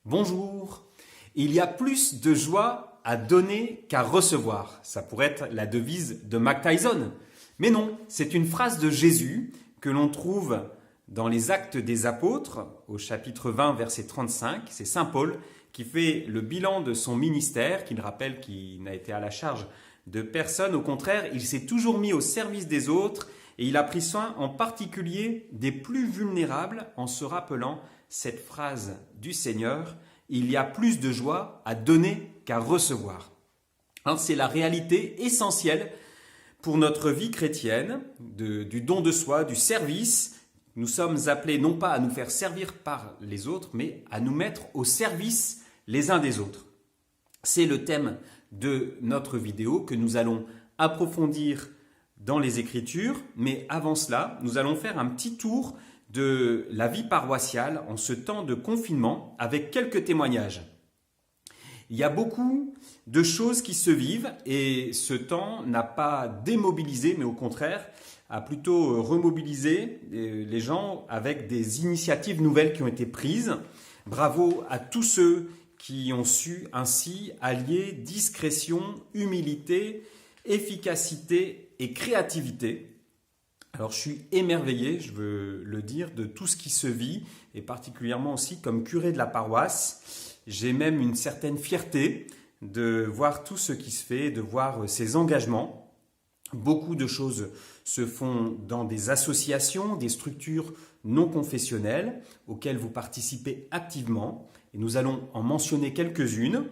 Bonjour. Il y a plus de joie à donner qu'à recevoir. Ça pourrait être la devise de Mike Tyson. Mais non, c'est une phrase de Jésus que l'on trouve dans les Actes des Apôtres, au chapitre 20, verset 35. C'est Saint Paul qui fait le bilan de son ministère, qui rappelle qu'il n'a été à la charge de personne. Au contraire, il s'est toujours mis au service des autres et il a pris soin en particulier des plus vulnérables en se rappelant cette phrase du Seigneur, il y a plus de joie à donner qu'à recevoir. Alors, c'est la réalité essentielle pour notre vie chrétienne, du don de soi, du service. Nous sommes appelés non pas à nous faire servir par les autres, mais à nous mettre au service les uns des autres. C'est le thème de notre vidéo que nous allons approfondir dans les Écritures, mais avant cela, nous allons faire un petit tour de la vie paroissiale en ce temps de confinement avec quelques témoignages. Il y a beaucoup de choses qui se vivent et ce temps n'a pas démobilisé, mais au contraire a plutôt remobilisé les gens avec des initiatives nouvelles qui ont été prises. Bravo à tous ceux qui ont su ainsi allier discrétion, humilité, efficacité et créativité. Alors je suis émerveillé, je veux le dire, de tout ce qui se vit et particulièrement aussi comme curé de la paroisse. J'ai même une certaine fierté de voir tout ce qui se fait, de voir ces engagements. Beaucoup de choses se font dans des associations, des structures non confessionnelles auxquelles vous participez activement. Et nous allons en mentionner quelques-unes,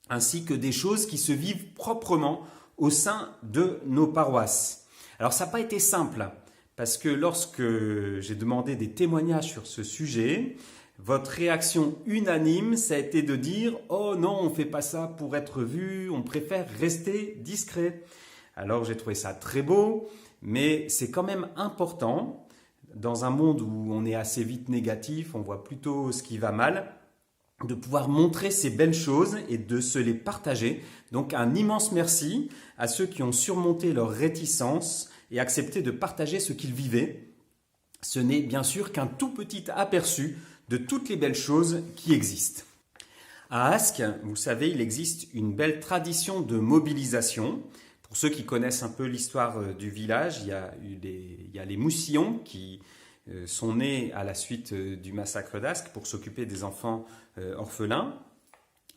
ainsi que des choses qui se vivent proprement au sein de nos paroisses. Alors ça n'a pas été simple, parce que lorsque j'ai demandé des témoignages sur ce sujet, votre réaction unanime, ça a été de dire « Oh non, on ne fait pas ça pour être vu, on préfère rester discret ». Alors j'ai trouvé ça très beau, mais c'est quand même important, dans un monde où on est assez vite négatif, on voit plutôt ce qui va mal, de pouvoir montrer ces belles choses et de se les partager. Donc un immense merci à ceux qui ont surmonté leur réticence et accepté de partager ce qu'ils vivaient. Ce n'est bien sûr qu'un tout petit aperçu de toutes les belles choses qui existent. À Ascq, vous savez, il existe une belle tradition de mobilisation. Pour ceux qui connaissent un peu l'histoire du village, il y a les Moussillons qui sont nés à la suite du massacre d'Ascq pour s'occuper des enfants orphelins.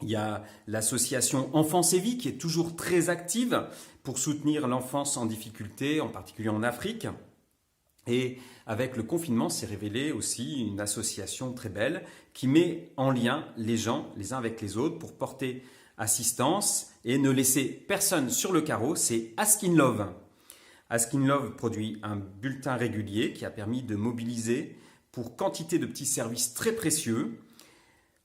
Il y a l'association Enfance et Vie qui est toujours très active pour soutenir l'enfance en difficulté, en particulier en Afrique. Et avec le confinement, s'est révélée aussi une association très belle qui met en lien les gens les uns avec les autres pour porter assistance et ne laisser personne sur le carreau. C'est Ascq in Love. Ascq in Love produit un bulletin régulier qui a permis de mobiliser pour quantité de petits services très précieux.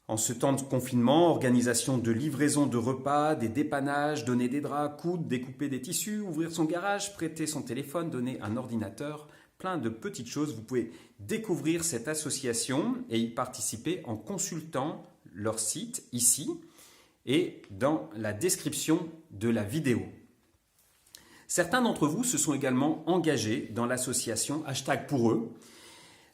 En ce temps de confinement, organisation de livraison de repas, des dépannages, donner des draps, coudre, découper des tissus, ouvrir son garage, prêter son téléphone, donner un ordinateur, plein de petites choses. Vous pouvez découvrir cette association et y participer en consultant leur site ici et dans la description de la vidéo. Certains d'entre vous se sont également engagés dans l'association #PourEux.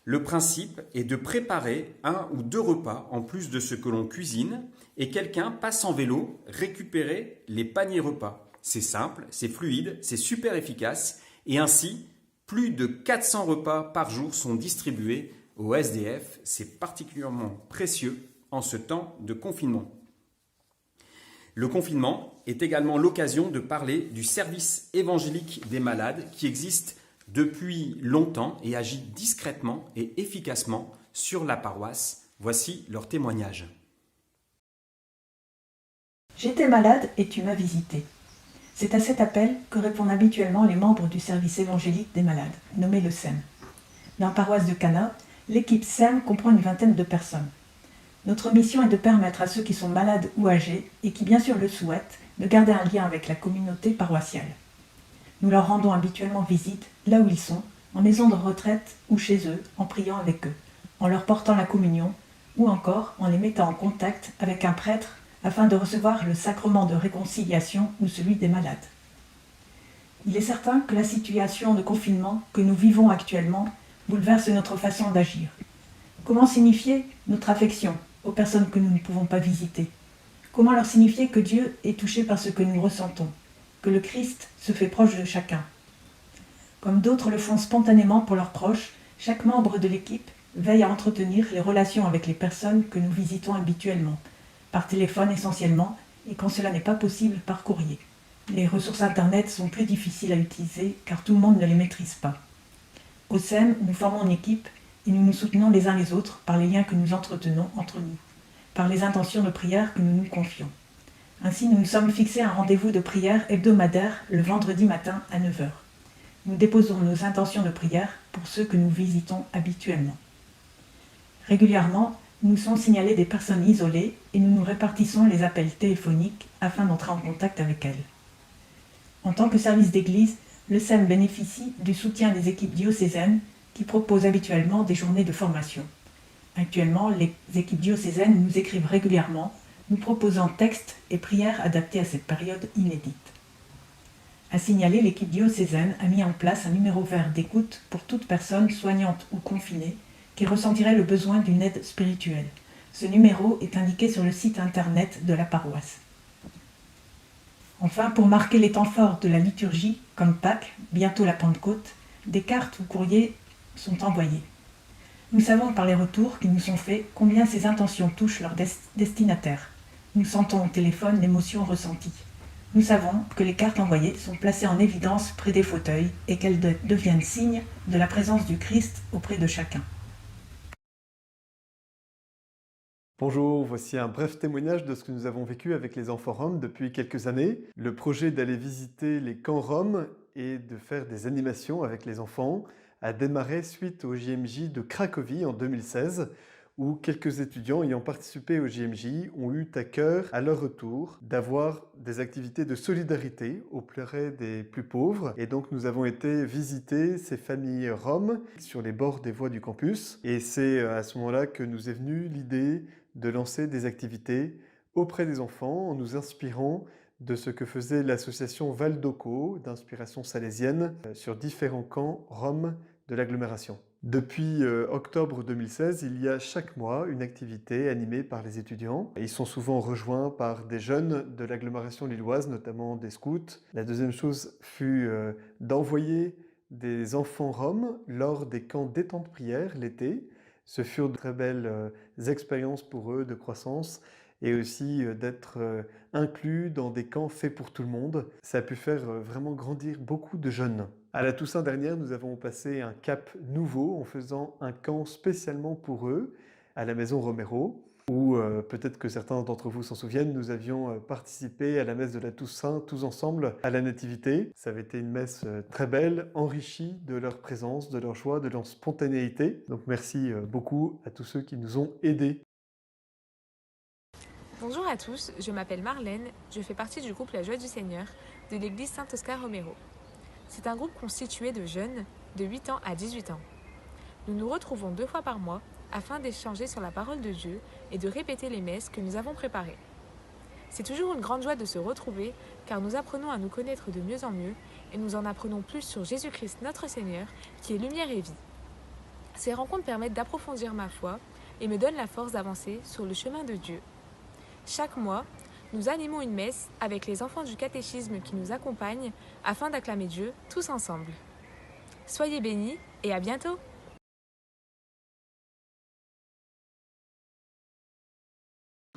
Le principe est de préparer 1 ou 2 repas en plus de ce que l'on cuisine et quelqu'un passe en vélo récupérer les paniers repas. C'est simple, c'est fluide, c'est super efficace et ainsi, plus de 400 repas par jour sont distribués aux SDF. C'est particulièrement précieux en ce temps de confinement. Le confinement est également l'occasion de parler du service évangélique des malades qui existe depuis longtemps et agit discrètement et efficacement sur la paroisse. Voici leur témoignage. J'étais malade et tu m'as visité. C'est à cet appel que répondent habituellement les membres du service évangélique des malades, nommé le SEM. Dans la paroisse de Cana, l'équipe SEM comprend une vingtaine de personnes. Notre mission est de permettre à ceux qui sont malades ou âgés, et qui bien sûr le souhaitent, de garder un lien avec la communauté paroissiale. Nous leur rendons habituellement visite là où ils sont, en maison de retraite ou chez eux, en priant avec eux, en leur portant la communion, ou encore en les mettant en contact avec un prêtre afin de recevoir le sacrement de réconciliation ou celui des malades. Il est certain que la situation de confinement que nous vivons actuellement bouleverse notre façon d'agir. Comment signifier notre affection, aux personnes que nous ne pouvons pas visiter? Comment leur signifier que Dieu est touché par ce que nous ressentons, que le Christ se fait proche de chacun? Comme d'autres le font spontanément pour leurs proches, chaque membre de l'équipe veille à entretenir les relations avec les personnes que nous visitons habituellement, par téléphone essentiellement, et quand cela n'est pas possible, par courrier. Les ressources Internet sont plus difficiles à utiliser car tout le monde ne les maîtrise pas. Au SEM, nous formons une équipe et nous nous soutenons les uns les autres par les liens que nous entretenons entre nous, par les intentions de prière que nous nous confions. Ainsi, nous nous sommes fixés un rendez-vous de prière hebdomadaire le vendredi matin à 9 h. Nous déposons nos intentions de prière pour ceux que nous visitons habituellement. Régulièrement, nous sont signalées des personnes isolées et nous nous répartissons les appels téléphoniques afin d'entrer en contact avec elles. En tant que service d'église, le SEM bénéficie du soutien des équipes diocésaines qui proposent habituellement des journées de formation. Actuellement, les équipes diocésaines nous écrivent régulièrement, nous proposant textes et prières adaptés à cette période inédite. À signaler, l'équipe diocésaine a mis en place un numéro vert d'écoute pour toute personne soignante ou confinée qui ressentirait le besoin d'une aide spirituelle. Ce numéro est indiqué sur le site internet de la paroisse. Enfin, pour marquer les temps forts de la liturgie, comme Pâques, bientôt la Pentecôte, des cartes ou courriers sont envoyés. Nous savons par les retours qui nous sont faits combien ces intentions touchent leurs destinataires. Nous sentons au téléphone l'émotion ressentie. Nous savons que les cartes envoyées sont placées en évidence près des fauteuils et qu'elles deviennent signe de la présence du Christ auprès de chacun. Bonjour, voici un bref témoignage de ce que nous avons vécu avec les enfants roms depuis quelques années. Le projet d'aller visiter les camps roms et de faire des animations avec les enfants a démarré suite au JMJ de Cracovie en 2016, où quelques étudiants ayant participé au JMJ ont eu à cœur, à leur retour, d'avoir des activités de solidarité auprès des plus pauvres. Et donc nous avons été visiter ces familles roms sur les bords des voies du campus. Et c'est à ce moment-là que nous est venue l'idée de lancer des activités auprès des enfants en nous inspirant de ce que faisait l'association Val d'Oco, d'inspiration salésienne, sur différents camps roms de l'agglomération. Depuis octobre 2016, il y a chaque mois une activité animée par les étudiants. Ils sont souvent rejoints par des jeunes de l'agglomération lilloise, notamment des scouts. La deuxième chose fut d'envoyer des enfants roms lors des camps détente prière l'été. Ce furent de très belles expériences pour eux de croissance et aussi d'être inclus dans des camps faits pour tout le monde. Ça a pu faire vraiment grandir beaucoup de jeunes. À la Toussaint dernière, nous avons passé un cap nouveau en faisant un camp spécialement pour eux à la maison Romero, où peut-être que certains d'entre vous s'en souviennent, nous avions participé à la messe de la Toussaint tous ensemble à la Nativité. Ça avait été une messe très belle, enrichie de leur présence, de leur joie, de leur spontanéité. Donc merci beaucoup à tous ceux qui nous ont aidés. Bonjour à tous, je m'appelle Marlène, je fais partie du groupe La Joie du Seigneur de l'église Saint-Oscar Romero. C'est un groupe constitué de jeunes de 8 ans à 18 ans. Nous nous retrouvons 2 fois par mois afin d'échanger sur la parole de Dieu et de répéter les messes que nous avons préparées. C'est toujours une grande joie de se retrouver car nous apprenons à nous connaître de mieux en mieux et nous en apprenons plus sur Jésus-Christ notre Seigneur qui est lumière et vie. Ces rencontres permettent d'approfondir ma foi et me donnent la force d'avancer sur le chemin de Dieu. Chaque mois, nous animons une messe avec les enfants du catéchisme qui nous accompagnent afin d'acclamer Dieu tous ensemble. Soyez bénis et à bientôt!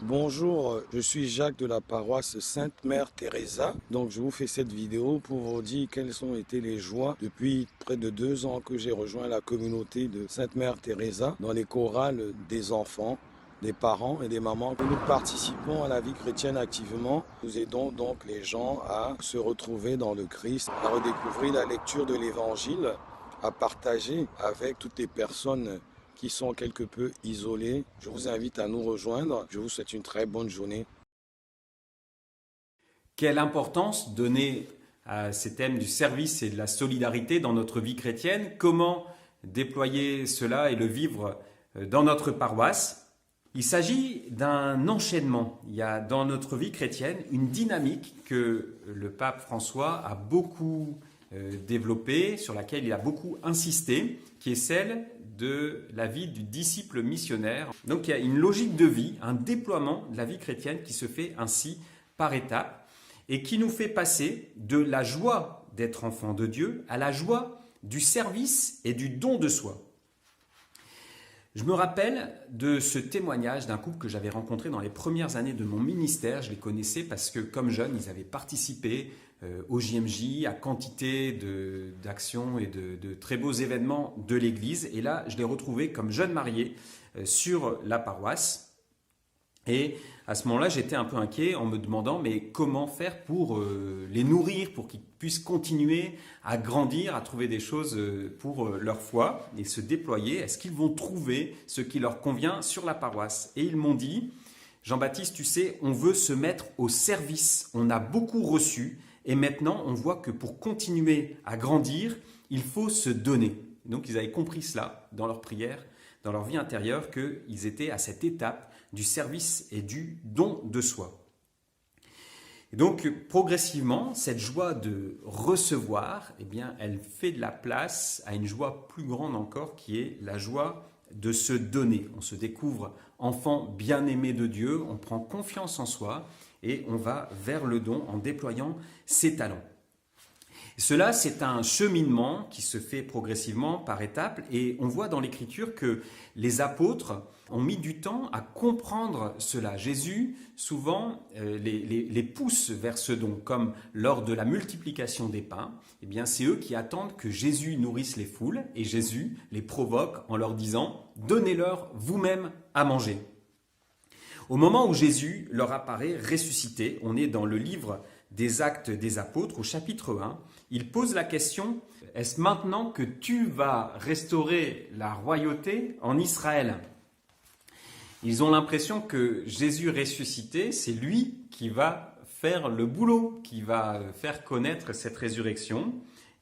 Bonjour, je suis Jacques de la paroisse Sainte-Mère Teresa. Donc je vous fais cette vidéo pour vous dire quelles ont été les joies depuis près de 2 ans que j'ai rejoint la communauté de Sainte-Mère Teresa dans les chorales des enfants, des parents et des mamans. Nous participons à la vie chrétienne activement. Nous aidons donc les gens à se retrouver dans le Christ, à redécouvrir la lecture de l'Évangile, à partager avec toutes les personnes qui sont quelque peu isolées. Je vous invite à nous rejoindre. Je vous souhaite une très bonne journée. Quelle importance donner à ces thèmes du service et de la solidarité dans notre vie chrétienne? Comment déployer cela et le vivre dans notre paroisse? Il s'agit d'un enchaînement. Il y a dans notre vie chrétienne une dynamique que le pape François a beaucoup développée, sur laquelle il a beaucoup insisté, qui est celle de la vie du disciple missionnaire. Donc il y a une logique de vie, un déploiement de la vie chrétienne qui se fait ainsi par étapes et qui nous fait passer de la joie d'être enfant de Dieu à la joie du service et du don de soi. Je me rappelle de ce témoignage d'un couple que j'avais rencontré dans les premières années de mon ministère. Je les connaissais parce que, comme jeunes, ils avaient participé au JMJ, à quantité d'actions et de très beaux événements de l'Église. Et là, je les retrouvais comme jeunes mariés sur la paroisse. Et à ce moment-là, j'étais un peu inquiet en me demandant mais comment faire pour les nourrir, pour qu'ils puissent continuer à grandir, à trouver des choses pour leur foi et se déployer. Est-ce qu'ils vont trouver ce qui leur convient sur la paroisse? Et ils m'ont dit, Jean-Baptiste, tu sais, on veut se mettre au service. On a beaucoup reçu et maintenant on voit que pour continuer à grandir, il faut se donner. Donc ils avaient compris cela dans leur prière, dans leur vie intérieure, qu'ils étaient à cette étape du service et du don de soi. Et donc, progressivement, cette joie de recevoir, eh bien, elle fait de la place à une joie plus grande encore, qui est la joie de se donner. On se découvre enfant bien-aimé de Dieu, on prend confiance en soi et on va vers le don en déployant ses talents. Cela, c'est un cheminement qui se fait progressivement par étapes et on voit dans l'Écriture que les apôtres ont mis du temps à comprendre cela. Jésus, souvent, les pousse vers ce don, comme lors de la multiplication des pains. Eh bien, c'est eux qui attendent que Jésus nourrisse les foules et Jésus les provoque en leur disant « Donnez-leur vous-même à manger ». Au moment où Jésus leur apparaît ressuscité, on est dans le livre des Actes des Apôtres, au chapitre 1, il pose la question « Est-ce maintenant que tu vas restaurer la royauté en Israël ?» Ils ont l'impression que Jésus ressuscité, c'est lui qui va faire le boulot, qui va faire connaître cette résurrection.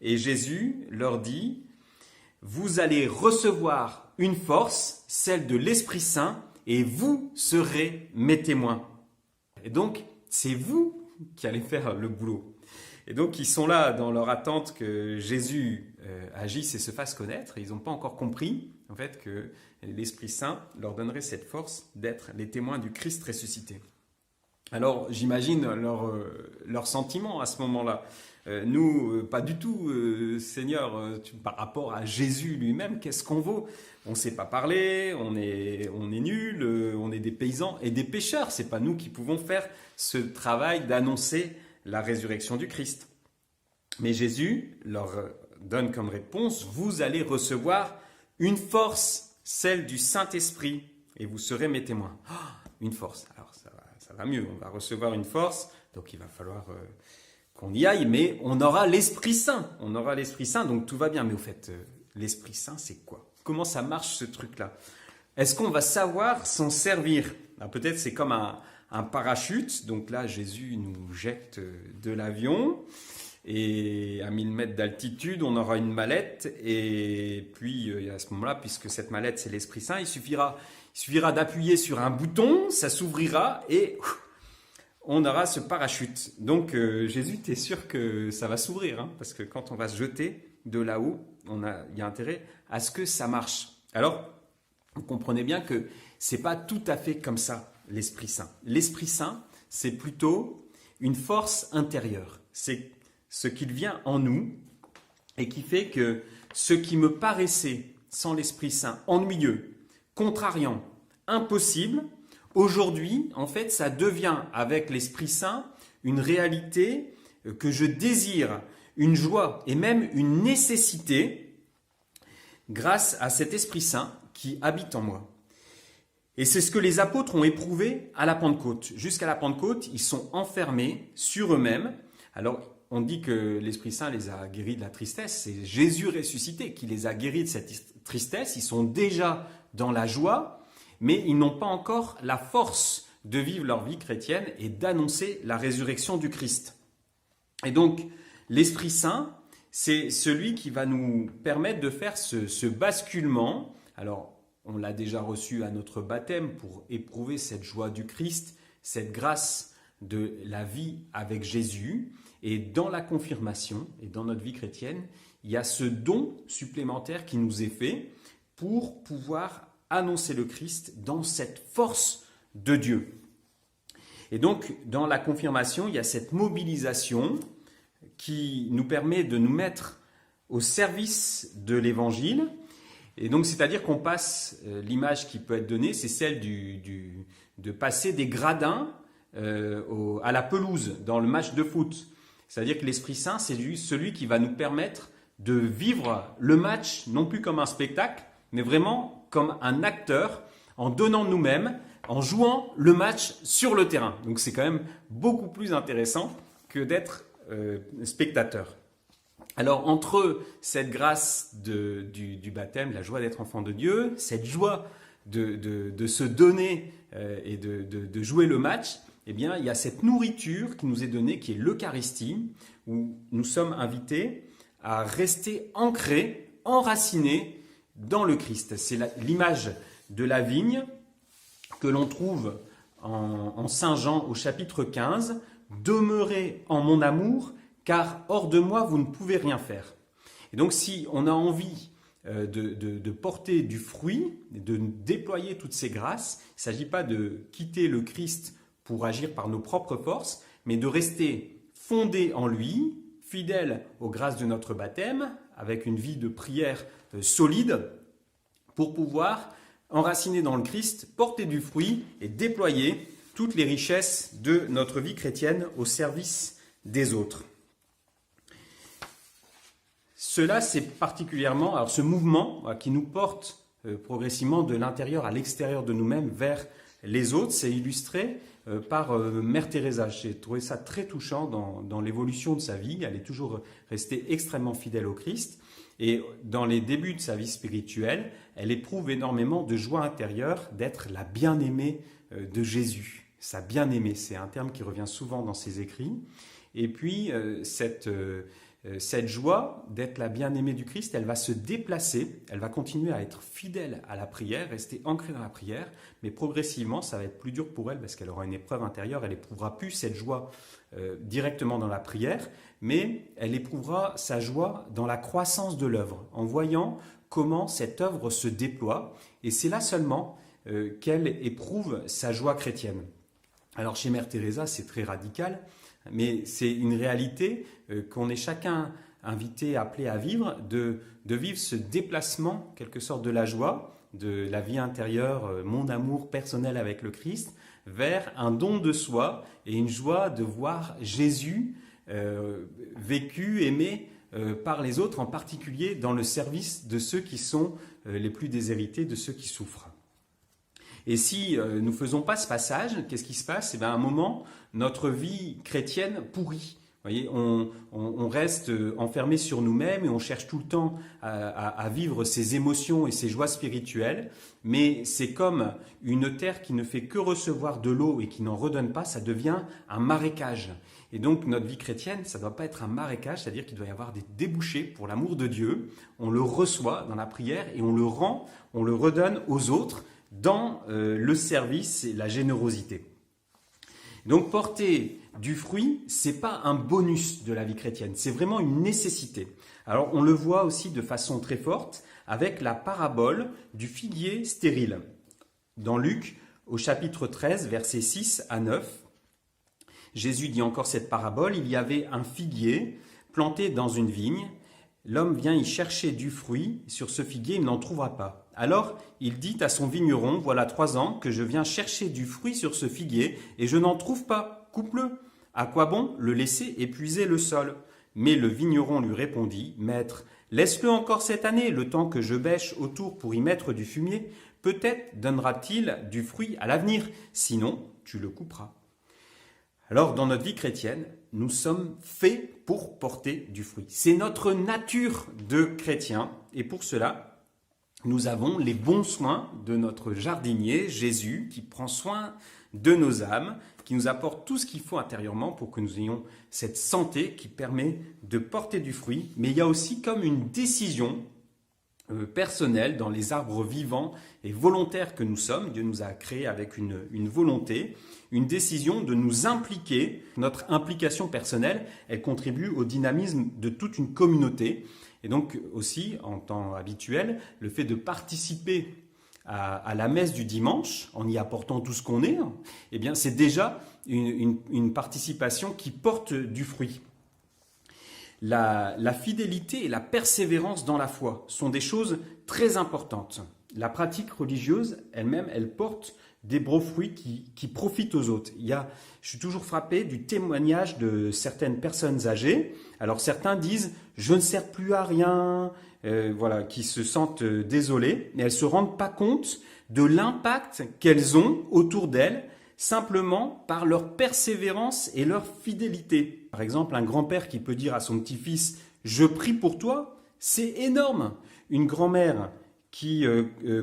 Et Jésus leur dit « Vous allez recevoir une force, celle de l'Esprit Saint, et vous serez mes témoins. » Et donc, c'est vous qui allez faire le boulot. Et donc, ils sont là dans leur attente que Jésus agisse et se fasse connaître. Ils n'ont pas encore compris, en fait, que l'Esprit Saint leur donnerait cette force d'être les témoins du Christ ressuscité. Alors, j'imagine leur sentiment à ce moment-là. Nous, pas du tout, Seigneur, par rapport à Jésus lui-même, qu'est-ce qu'on vaut? On ne sait pas parler, on est nuls, on est des paysans et des pécheurs. Ce n'est pas nous qui pouvons faire ce travail d'annoncer la résurrection du Christ. Mais Jésus leur donne comme réponse, vous allez recevoir une force, celle du Saint-Esprit, et vous serez mes témoins. Oh, une force, alors ça va mieux, on va recevoir une force, donc il va falloir qu'on y aille, mais on aura l'Esprit Saint. On aura l'Esprit Saint, donc tout va bien. Mais au fait, l'Esprit Saint, c'est quoi? Comment ça marche ce truc-là? Est-ce qu'on va savoir s'en servir? Alors, peut-être c'est comme un parachute. Donc là, Jésus nous jette de l'avion. Et à 1000 mètres d'altitude, on aura une mallette. Et puis, à ce moment-là, puisque cette mallette, c'est l'Esprit Saint, il suffira d'appuyer sur un bouton, ça s'ouvrira et on aura ce parachute. Donc, Jésus, tu es sûr que ça va s'ouvrir, hein, parce que quand on va se jeter de là-haut, il y a intérêt à ce que ça marche. Alors, vous comprenez bien que ce n'est pas tout à fait comme ça, l'Esprit Saint. L'Esprit Saint, c'est plutôt une force intérieure. C'est ce qu'il vient en nous et qui fait que ce qui me paraissait, sans l'Esprit Saint, ennuyeux, contrariant, impossible, aujourd'hui, en fait, ça devient, avec l'Esprit Saint, une réalité que je désire, une joie et même une nécessité grâce à cet Esprit Saint qui habite en moi. Et c'est ce que les apôtres ont éprouvé à la Pentecôte. Jusqu'à la Pentecôte, ils sont enfermés sur eux-mêmes. Alors, on dit que l'Esprit Saint les a guéris de la tristesse. C'est Jésus ressuscité qui les a guéris de cette tristesse. Ils sont déjà dans la joie, mais ils n'ont pas encore la force de vivre leur vie chrétienne et d'annoncer la résurrection du Christ. Et donc, l'Esprit Saint, c'est celui qui va nous permettre de faire ce basculement. Alors, on l'a déjà reçu à notre baptême pour éprouver cette joie du Christ, cette grâce de la vie avec Jésus. Et dans la confirmation et dans notre vie chrétienne, il y a ce don supplémentaire qui nous est fait pour pouvoir annoncer le Christ dans cette force de Dieu. Et donc, dans la confirmation, il y a cette mobilisation qui nous permet de nous mettre au service de l'Évangile. Et donc, c'est-à-dire qu'on passe, l'image qui peut être donnée, c'est celle de passer des gradins à la pelouse dans le match de foot. C'est-à-dire que l'Esprit Saint, c'est celui qui va nous permettre de vivre le match, non plus comme un spectacle, mais vraiment comme un acteur, en donnant nous-mêmes, en jouant le match sur le terrain. Donc c'est quand même beaucoup plus intéressant que d'être spectateur. Alors entre cette grâce du baptême, la joie d'être enfant de Dieu, cette joie de se donner et de jouer le match, eh bien, il y a cette nourriture qui nous est donnée, qui est l'Eucharistie, où nous sommes invités à rester ancrés, enracinés dans le Christ. C'est l'image de la vigne que l'on trouve en Saint Jean au chapitre 15. « Demeurez en mon amour, car hors de moi, vous ne pouvez rien faire. » Et donc, si on a envie de porter du fruit, de déployer toutes ces grâces, il ne s'agit pas de quitter le Christ pour agir par nos propres forces, mais de rester fondé en lui, fidèle aux grâces de notre baptême, avec une vie de prière solide, pour pouvoir, enraciné dans le Christ, porter du fruit et déployer toutes les richesses de notre vie chrétienne au service des autres. Cela, c'est particulièrement, alors ce mouvement qui nous porte progressivement de l'intérieur à l'extérieur de nous-mêmes vers les autres, c'est illustré par Mère Teresa. J'ai trouvé ça très touchant dans l'évolution de sa vie. Elle est toujours restée extrêmement fidèle au Christ. Et dans les débuts de sa vie spirituelle, elle éprouve énormément de joie intérieure d'être la bien-aimée de Jésus. Sa bien-aimée, c'est un terme qui revient souvent dans ses écrits. Et puis, cette joie d'être la bien-aimée du Christ, elle va se déplacer, elle va continuer à être fidèle à la prière, rester ancrée dans la prière, mais progressivement, ça va être plus dur pour elle parce qu'elle aura une épreuve intérieure, elle n'éprouvera plus cette joie directement dans la prière, mais elle éprouvera sa joie dans la croissance de l'œuvre, en voyant comment cette œuvre se déploie, et c'est là seulement qu'elle éprouve sa joie chrétienne. Alors chez Mère Teresa, c'est très radical, mais c'est une réalité qu'on est chacun invité, appelé à vivre, de vivre ce déplacement, en quelque sorte, de la joie, de la vie intérieure, mon amour personnel avec le Christ, vers un don de soi et une joie de voir Jésus vécu, aimé par les autres, en particulier dans le service de ceux qui sont les plus déshérités, de ceux qui souffrent. Et si nous ne faisons pas ce passage, qu'est-ce qui se passe ? À un moment, notre vie chrétienne pourrit. Vous voyez, on reste enfermé sur nous-mêmes et on cherche tout le temps à vivre ses émotions et ses joies spirituelles. Mais c'est comme une terre qui ne fait que recevoir de l'eau et qui n'en redonne pas, ça devient un marécage. Et donc notre vie chrétienne, ça ne doit pas être un marécage, c'est-à-dire qu'il doit y avoir des débouchés pour l'amour de Dieu. On le reçoit dans la prière et on le rend, on le redonne aux autres dans le service et la générosité. Donc porter du fruit, c'est pas un bonus de la vie chrétienne, c'est vraiment une nécessité. Alors on le voit aussi de façon très forte avec la parabole du figuier stérile. Dans Luc, au chapitre 13, versets 6 à 9, Jésus dit encore cette parabole, il y avait un figuier planté dans une vigne, l'homme vient y chercher du fruit, sur ce figuier il n'en trouvera pas. Alors il dit à son vigneron, voilà 3 ans que je viens chercher du fruit sur ce figuier et je n'en trouve pas, coupe-le. À quoi bon le laisser épuiser le sol ? Mais le vigneron lui répondit, Maître, laisse-le encore cette année, le temps que je bêche autour pour y mettre du fumier. Peut-être donnera-t-il du fruit à l'avenir, sinon tu le couperas. Alors dans notre vie chrétienne, nous sommes faits pour porter du fruit. C'est notre nature de chrétien et pour cela, nous avons les bons soins de notre jardinier, Jésus, qui prend soin de nos âmes, qui nous apporte tout ce qu'il faut intérieurement pour que nous ayons cette santé qui permet de porter du fruit. Mais il y a aussi comme une décision personnelle dans les arbres vivants et volontaires que nous sommes. Dieu nous a créés avec une volonté, une décision de nous impliquer. Notre implication personnelle, elle contribue au dynamisme de toute une communauté. Et donc aussi, en temps habituel, le fait de participer à la messe du dimanche, en y apportant tout ce qu'on est, eh bien c'est déjà une participation qui porte du fruit. La fidélité et la persévérance dans la foi sont des choses très importantes. La pratique religieuse elle-même, elle porte des beaux fruits qui profitent aux autres. Je suis toujours frappé du témoignage de certaines personnes âgées. Alors certains disent « je ne sers plus à rien », qui se sentent désolées, mais elles ne se rendent pas compte de l'impact qu'elles ont autour d'elles, simplement par leur persévérance et leur fidélité. Par exemple, un grand-père qui peut dire à son petit-fils « je prie pour toi », c'est énorme. Une grand-mère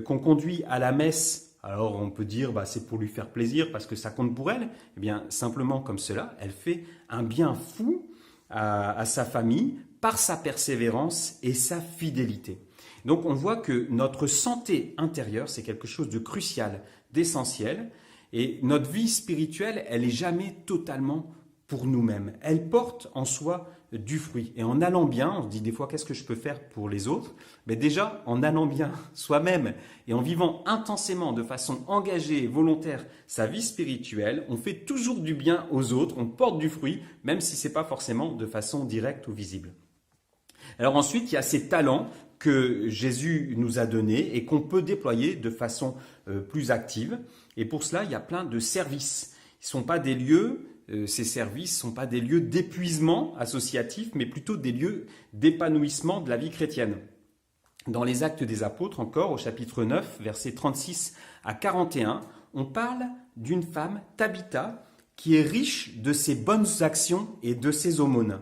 qu'on conduit à la messe, alors on peut dire c'est pour lui faire plaisir parce que ça compte pour elle. Eh bien simplement comme cela, elle fait un bien fou à sa famille par sa persévérance et sa fidélité. Donc on voit que notre santé intérieure, c'est quelque chose de crucial, d'essentiel. Et notre vie spirituelle, elle n'est jamais totalement pour nous-mêmes. Elle porte en soi du fruit. Et en allant bien, on se dit des fois, qu'est-ce que je peux faire pour les autres? Mais déjà, en allant bien soi-même et en vivant intensément, de façon engagée et volontaire, sa vie spirituelle, on fait toujours du bien aux autres, on porte du fruit, même si ce n'est pas forcément de façon directe ou visible. Alors ensuite, il y a ces talents que Jésus nous a donnés et qu'on peut déployer de façon plus active. Et pour cela, il y a plein de services. Ils ne sont pas des lieux, ces services ne sont pas des lieux d'épuisement associatif, mais plutôt des lieux d'épanouissement de la vie chrétienne. Dans les Actes des Apôtres, encore, au chapitre 9, versets 36 à 41, on parle d'une femme, Tabitha, qui est riche de ses bonnes actions et de ses aumônes.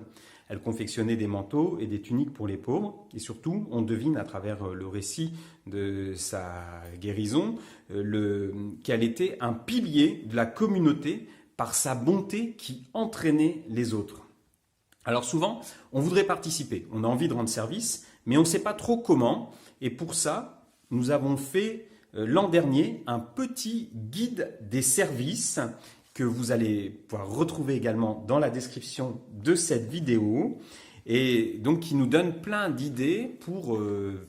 Elle confectionnait des manteaux et des tuniques pour les pauvres. Et surtout, on devine à travers le récit de sa guérison qu'elle était un pilier de la communauté par sa bonté qui entraînait les autres. Alors souvent, on voudrait participer, on a envie de rendre service, mais on ne sait pas trop comment. Et pour ça, nous avons fait l'an dernier un petit guide des services que vous allez pouvoir retrouver également dans la description de cette vidéo et donc qui nous donne plein d'idées pour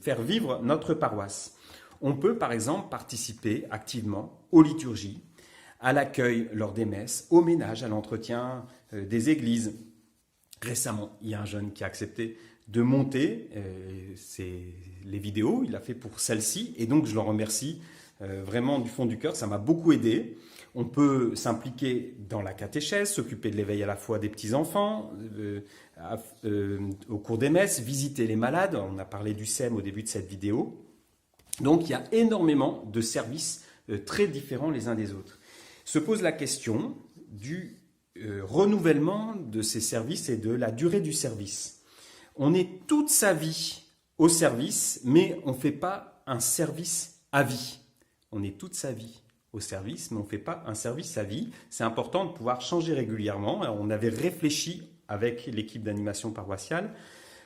faire vivre notre paroisse. On peut par exemple participer activement aux liturgies, à l'accueil lors des messes, au ménage, à l'entretien des églises. Récemment, il y a un jeune qui a accepté de monter les vidéos, il l'a fait pour celle-ci et donc je le remercie vraiment du fond du cœur, ça m'a beaucoup aidé. On peut s'impliquer dans la catéchèse, s'occuper de l'éveil à la foi des petits-enfants, au cours des messes, visiter les malades. On a parlé du SEM au début de cette vidéo. Donc, il y a énormément de services très différents les uns des autres. Se pose la question du renouvellement de ces services et de la durée du service. On est toute sa vie au service, mais on ne fait pas un service à vie. On est toute sa vie au service, mais on ne fait pas un service à vie. C'est important de pouvoir changer régulièrement. Alors, on avait réfléchi avec l'équipe d'animation paroissiale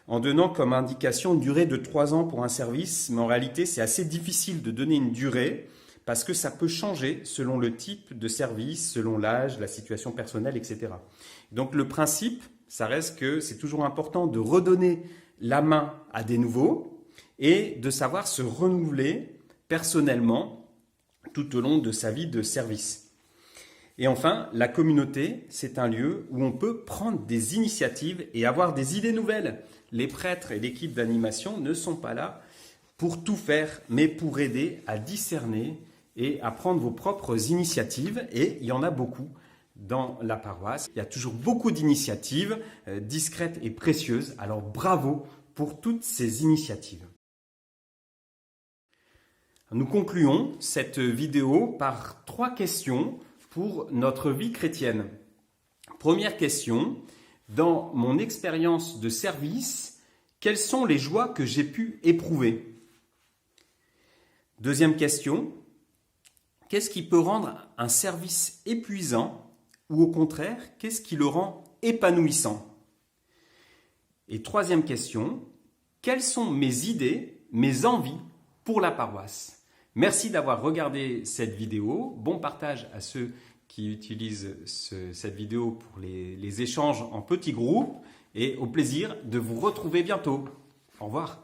en donnant comme indication une durée de 3 ans pour un service, mais en réalité, c'est assez difficile de donner une durée parce que ça peut changer selon le type de service, selon l'âge, la situation personnelle, etc. Donc, le principe, ça reste que c'est toujours important de redonner la main à des nouveaux et de savoir se renouveler personnellement tout au long de sa vie de service. Et enfin, la communauté, c'est un lieu où on peut prendre des initiatives et avoir des idées nouvelles. Les prêtres et l'équipe d'animation ne sont pas là pour tout faire, mais pour aider à discerner et à prendre vos propres initiatives. Et il y en a beaucoup dans la paroisse. Il y a toujours beaucoup d'initiatives discrètes et précieuses. Alors bravo pour toutes ces initiatives. Nous concluons cette vidéo par 3 questions pour notre vie chrétienne. Première question, dans mon expérience de service, quelles sont les joies que j'ai pu éprouver? Deuxième question, qu'est-ce qui peut rendre un service épuisant ou au contraire, qu'est-ce qui le rend épanouissant? Et troisième question, quelles sont mes idées, mes envies pour la paroisse? Merci d'avoir regardé cette vidéo. Bon partage à ceux qui utilisent cette vidéo pour les échanges en petits groupes et au plaisir de vous retrouver bientôt. Au revoir.